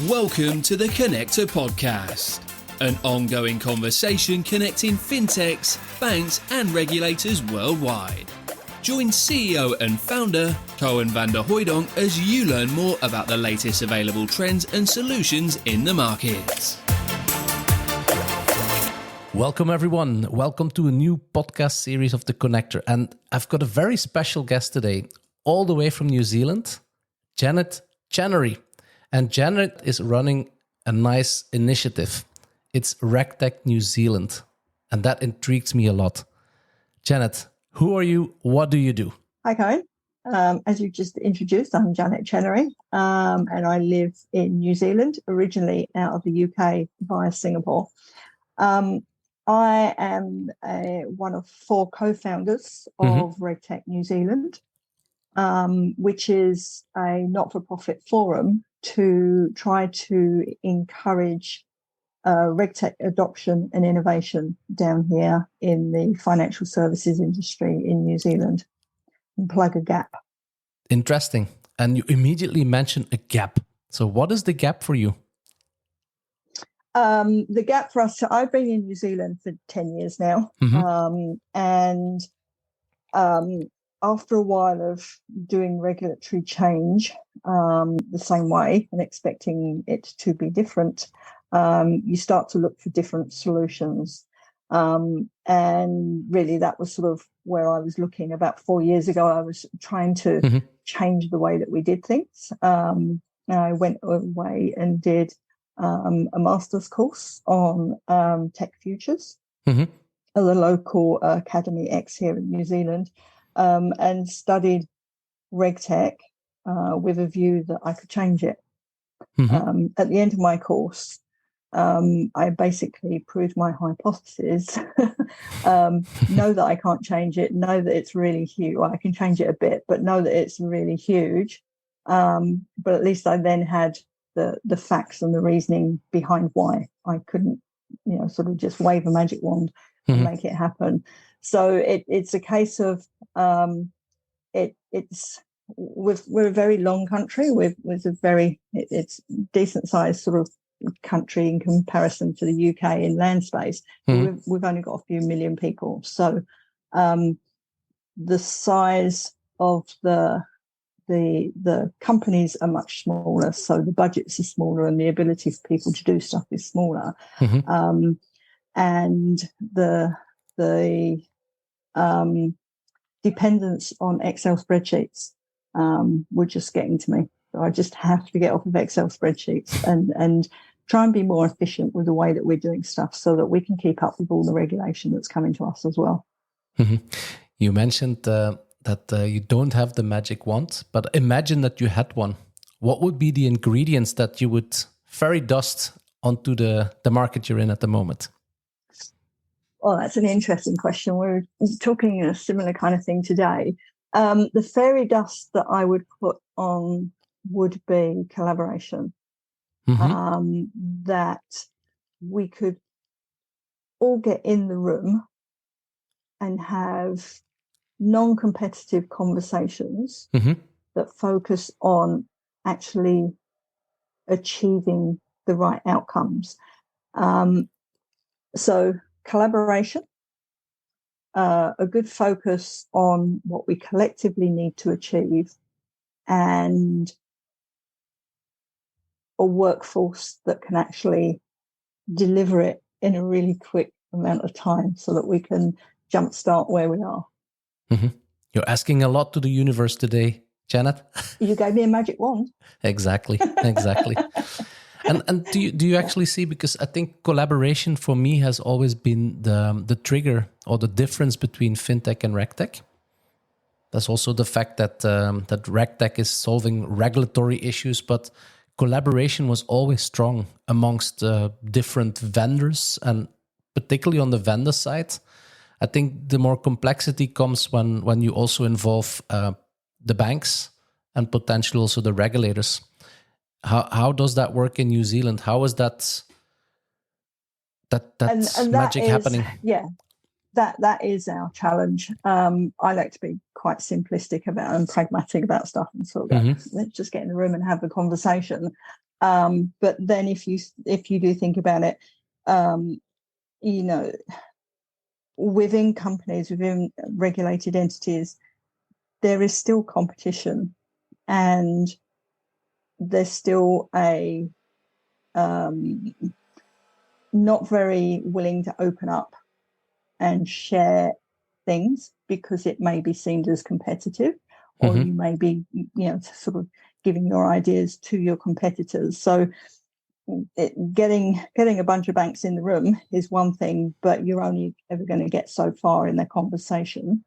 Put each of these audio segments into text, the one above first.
Welcome to the Connector Podcast, an ongoing conversation connecting fintechs, banks and regulators worldwide. Join CEO and founder Koen Vanderhoydonk as you learn more about the latest available trends and solutions in the market. Welcome everyone. Welcome to a new podcast series of The Connector. And I've got a very special guest today, all the way from New Zealand, Janet Chenery. And Janet is running a nice initiative. It's RegTech New Zealand. And that intrigues me a lot. Janet, who are you? What do you do? Hi, Koen. As you just introduced, I'm Janet Chenery, and I live in New Zealand, originally out of the UK via Singapore. I am one of four co-founders of RegTech New Zealand, which is a not-for-profit forum to try to encourage RegTech adoption and innovation down here in the financial services industry in New Zealand and plug a gap. Interesting. And you immediately mentioned a gap. So what is the gap for you? The gap for us, so I've been in New Zealand for 10 years now. And after a while of doing regulatory change the same way and expecting it to be different, you start to look for different solutions. And really that was sort of where I was looking. About 4 years ago, I was trying to change the way that we did things. And I went away and did a master's course on tech futures at the local Academy X here in New Zealand, and studied RegTech with a view that I could change it. At the end of my course, I basically proved my hypothesis. Know that I can't change it, know that it's really huge. Well, I can change it a bit, but know that it's really huge. But at least I then had the facts and the reasoning behind why I couldn't, sort of just wave a magic wand and make it happen. So it's a case of we're a very long country with it's decent sized sort of country in comparison to the UK in land space. We've only got a few million people, so the size of the companies are much smaller, so the budgets are smaller and the ability for people to do stuff is smaller. And the dependence on Excel spreadsheets were just getting to me. So I just have to get off of Excel spreadsheets and try and be more efficient with the way that we're doing stuff so that we can keep up with all the regulation that's coming to us as well. You mentioned that you don't have the magic wand, but imagine that you had one. What would be the ingredients that you would fairy dust onto the market you're in at the moment? Well, that's an interesting question. We're talking a similar kind of thing today. The fairy dust that I would put on would be collaboration. That we could all get in the room and have non-competitive conversations that focus on actually achieving the right outcomes. So collaboration, a good focus on what we collectively need to achieve, and a workforce that can actually deliver it in a really quick amount of time so that we can jumpstart where we are. You're asking a lot to the universe today, Janet. You gave me a magic wand. Exactly. And do you actually see, because I think collaboration for me has always been the trigger or the difference between FinTech and RegTech. There's also the fact that that RegTech is solving regulatory issues, but collaboration was always strong amongst different vendors, and particularly on the vendor side. I think the more complexity comes when you also involve the banks and potentially also the regulators. How does that work in New Zealand? How is that magic happening? Yeah, that is our challenge. I like to be quite simplistic about and pragmatic about stuff and sort of go, let's just get in the room and have the conversation. But then if you do think about it, within companies, within regulated entities, there is still competition, and there's still a not very willing to open up and share things because it may be seen as competitive, or you may be, sort of giving your ideas to your competitors. So getting a bunch of banks in the room is one thing, but you're only ever going to get so far in their conversation.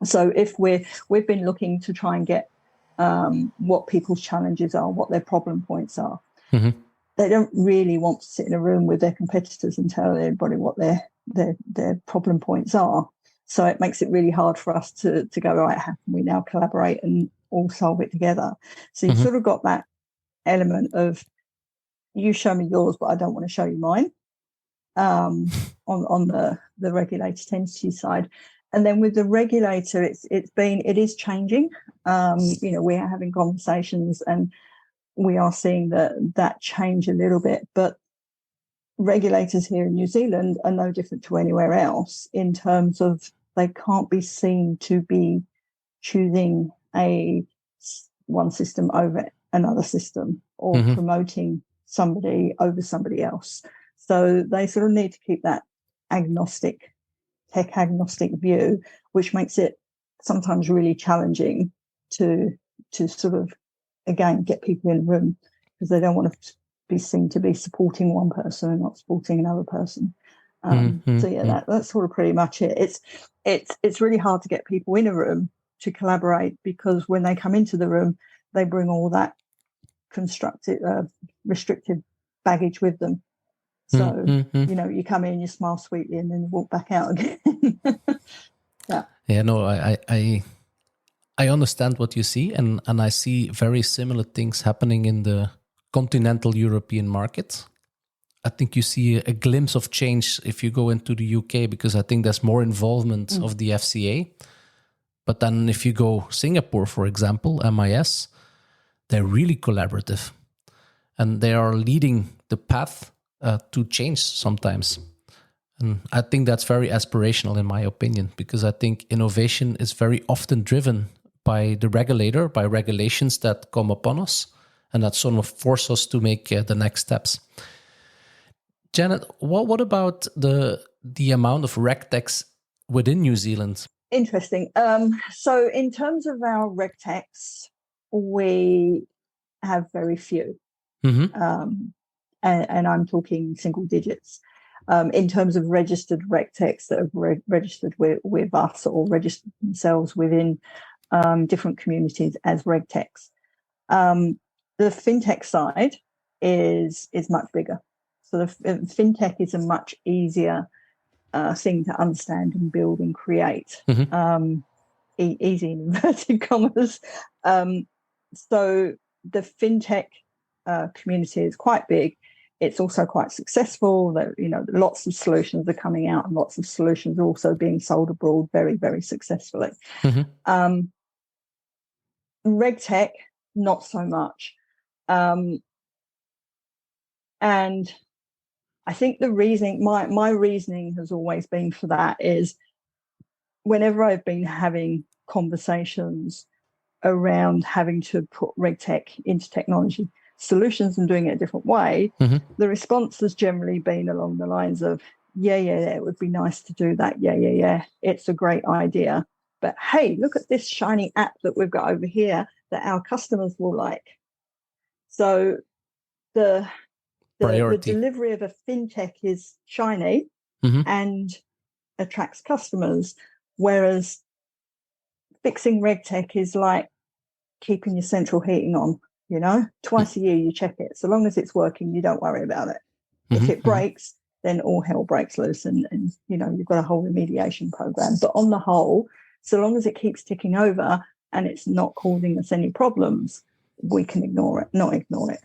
So if we've been looking to try and get what people's challenges are, what their problem points are. Mm-hmm. They don't really want to sit in a room with their competitors and tell everybody what their problem points are. So it makes it really hard for us to go, right, how can we now collaborate and all solve it together? So you've sort of got that element of, you show me yours, but I don't want to show you mine, on the regulated entity side. And then with the regulator, it is changing. We are having conversations and we are seeing that change a little bit. But regulators here in New Zealand are no different to anywhere else in terms of they can't be seen to be choosing one system over another system or promoting somebody over somebody else. So they sort of need to keep that tech agnostic view, which makes it sometimes really challenging to sort of, again, get people in the room, because they don't want to be seen to be supporting one person and not supporting another person. That's sort of pretty much it. It's really hard to get people in a room to collaborate, because when they come into the room, they bring all that restrictive baggage with them. So, you come in, you smile sweetly, and then you walk back out again. Yeah, no, I understand what you see, and I see very similar things happening in the continental European market. I think you see a glimpse of change if you go into the UK, because I think there's more involvement of the FCA. But then if you go Singapore, for example, MIS, they're really collaborative, and they are leading the path to change sometimes. And I think that's very aspirational, in my opinion, because I think innovation is very often driven by the regulator, by regulations that come upon us, and that sort of force us to make the next steps. Janet, what about the amount of RegTechs within New Zealand? Interesting. So in terms of our RegTechs, we have very few. And I'm talking single digits. In terms of registered RegTechs that have registered with us or registered themselves within different communities as RegTechs. The FinTech side is much bigger. So the FinTech is a much easier thing to understand and build and create. Easy in inverted commas. So the FinTech community is quite big. It's also quite successful. Lots of solutions are coming out, and lots of solutions are also being sold abroad very, very successfully. RegTech, not so much. And I think the reasoning, my reasoning has always been for that is, whenever I've been having conversations around having to put RegTech into technology solutions and doing it a different way, the response has generally been along the lines of, yeah, it would be nice to do that. Yeah, it's a great idea. But hey, look at this shiny app that we've got over here that our customers will like. So the delivery of a FinTech is shiny and attracts customers, whereas fixing RegTech is like keeping your central heating on. Twice a year you check it. So long as it's working, you don't worry about it. If it breaks, then all hell breaks loose, and you've got a whole remediation program. But on the whole, so long as it keeps ticking over and it's not causing us any problems, we can not ignore it.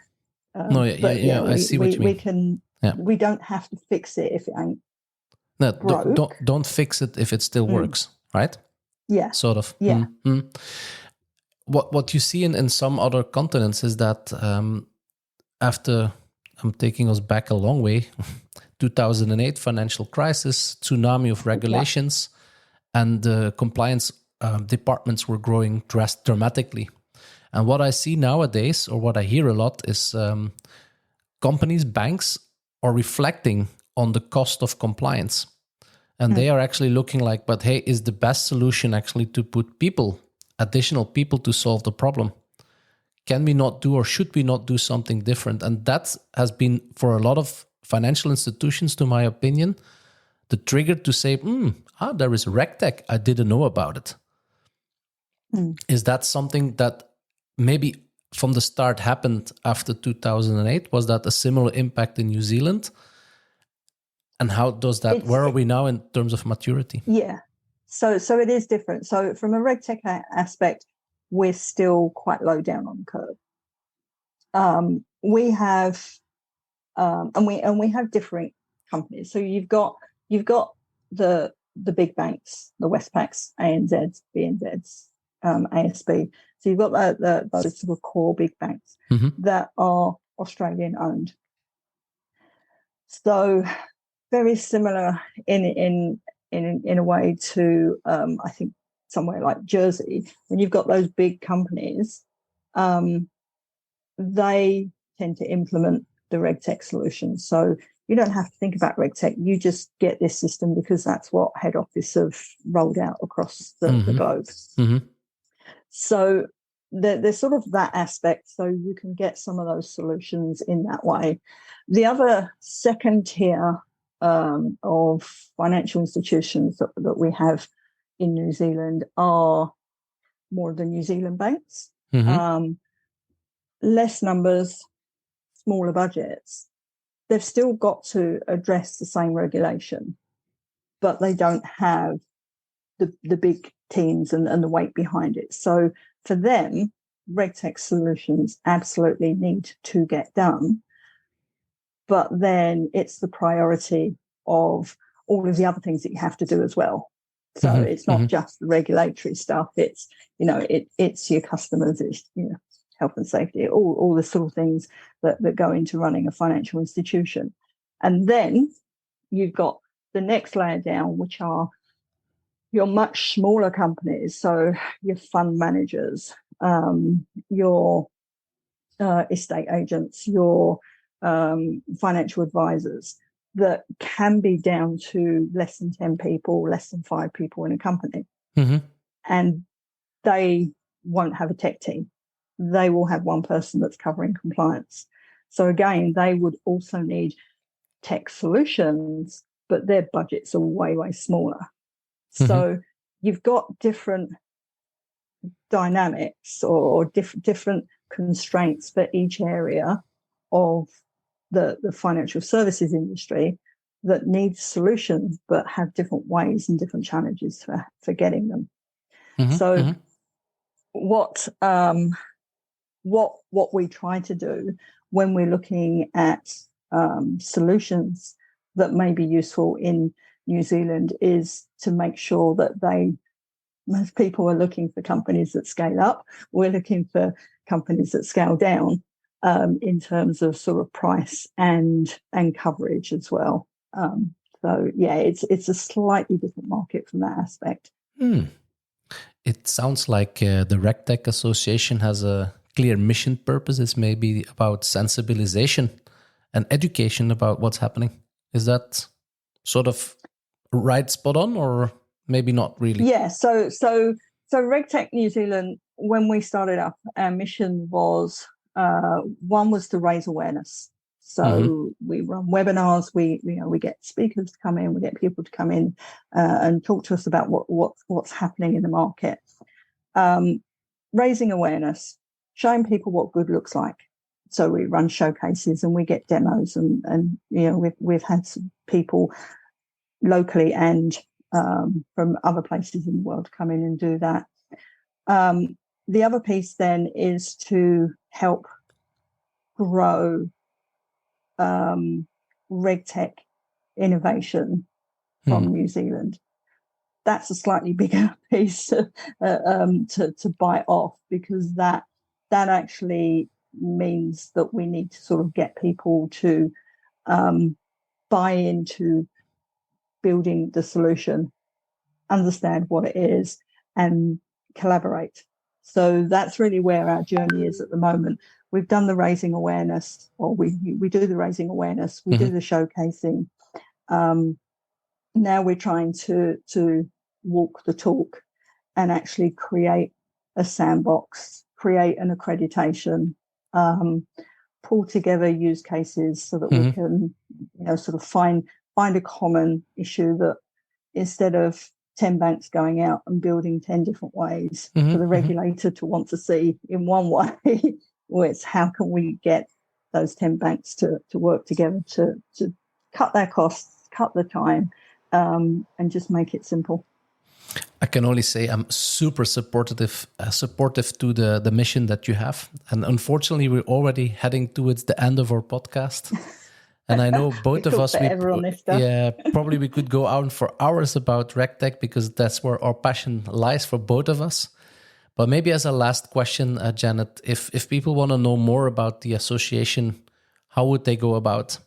I see what you mean. We don't have to fix it if it ain't broke. Don't fix it if it still works, right? Yeah. Sort of. Yeah. What you see in some other continents is that after, I'm taking us back a long way, 2008 financial crisis, tsunami of regulations, and the compliance departments were growing dramatically. And what I see nowadays, or what I hear a lot, is companies, banks are reflecting on the cost of compliance. And they are actually looking like, but hey, is the best solution actually to put people, additional people to solve the problem? Can we not do, or should we not do something different? And that has been, for a lot of financial institutions, to my opinion, the trigger to say, there is RegTech. I didn't know about it. Is that something that maybe from the start happened after 2008? Was that a similar impact in New Zealand? And how does that, where are we now in terms of maturity? Yeah. So it is different. So from a RegTech aspect, we're still quite low down on the curve. We have, and we have different companies. So you've got the big banks, the Westpacs, ANZs, BNZs, ASB. So you've got those sort of core big banks that are Australian owned. So very similar in a way to I think somewhere like Jersey, when you've got those big companies, they tend to implement the RegTech solutions. So you don't have to think about RegTech. You just get this system because that's what head office have rolled out across the globe. So there's sort of that aspect. So you can get some of those solutions in that way. The other second tier of financial institutions that we have in New Zealand are more of the New Zealand banks. Less numbers, smaller budgets. They've still got to address the same regulation, but they don't have the big teams and the weight behind it. So for them, RegTech solutions absolutely need to get done. But then it's the priority of all of the other things that you have to do as well. So it's not just the regulatory stuff. It's, it's your customers, it's, health and safety, all the sort of things that go into running a financial institution. And then you've got the next layer down, which are your much smaller companies. So your fund managers, your estate agents, your financial advisors, that can be down to less than 10 people, less than 5 people in a company. And they won't have a tech team. They will have one person that's covering compliance. So again, they would also need tech solutions, but their budgets are way, way smaller. So you've got different dynamics or different constraints for each area of the financial services industry that needs solutions, but have different ways and different challenges for getting them. So what we try to do when we're looking at solutions that may be useful in New Zealand is to make sure that most people are looking for companies that scale up. We're looking for companies that scale down in terms of sort of price and coverage as well. So yeah, it's a slightly different market from that aspect. It sounds like the RegTech Association has a clear mission purpose. It's maybe about sensibilization and education about what's happening. Is that sort of right, spot on, or maybe not really? Yeah. So RegTech New Zealand, when we started up, our mission was one was to raise awareness. So we run webinars. We get speakers to come in. We get people to come in and talk to us about what's happening in the market. Raising awareness, showing people what good looks like. So we run showcases and we get demos, and we've had some people locally and from other places in the world come in and do that. The other piece then is to help grow RegTech innovation from New Zealand. That's a slightly bigger piece to bite off, because that actually means that we need to sort of get people to buy into building the solution, understand what it is, and collaborate. So that's really where our journey is at the moment. We've done the raising awareness, or we do the raising awareness, we do the showcasing. Now we're trying to walk the talk and actually create a sandbox, create an accreditation, pull together use cases so that we can, sort of find a common issue, that instead of 10 banks going out and building 10 different ways for the regulator to want to see in one way, well, it's how can we get those 10 banks to work together to cut their costs, cut the time, and just make it simple. I can only say I'm super supportive to the mission that you have. And unfortunately, we're already heading towards the end of our podcast. And I know both of us, probably we could go on for hours about RegTech, because that's where our passion lies for both of us. But maybe as a last question, Janet, if people want to know more about the association, how would they go about?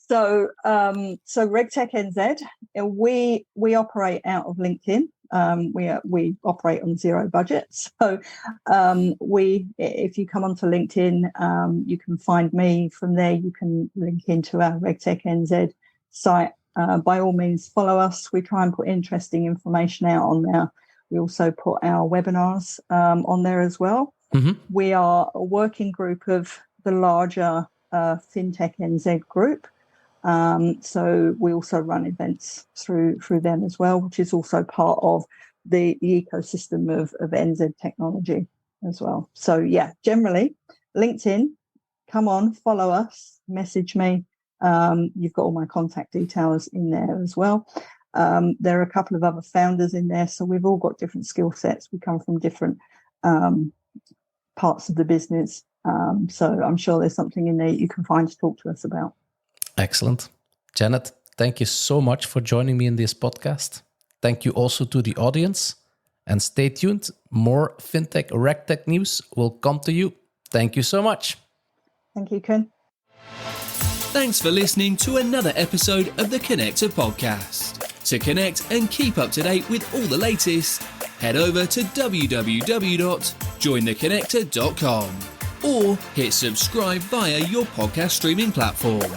So RegTech NZ, we operate out of LinkedIn. We operate on zero budget. So if you come onto LinkedIn, you can find me. From there, you can link into our RegTech NZ site. By all means, follow us. We try and put interesting information out on there. We also put our webinars on there as well. We are a working group of the larger FinTech NZ group. So we also run events through them as well, which is also part of the ecosystem of NZ technology as well. So yeah, generally LinkedIn, come on, follow us, message me. You've got all my contact details in there as well. There are a couple of other founders in there, so we've all got different skill sets. We come from different parts of the business. So I'm sure there's something in there you can find to talk to us about. Excellent. Janet, thank you so much for joining me in this podcast. Thank you also to the audience. And stay tuned. More FinTech RegTech news will come to you. Thank you so much. Thank you, Koen. Thanks for listening to another episode of the Connector podcast. To connect and keep up to date with all the latest, head over to www.jointheconnector.com or hit subscribe via your podcast streaming platform.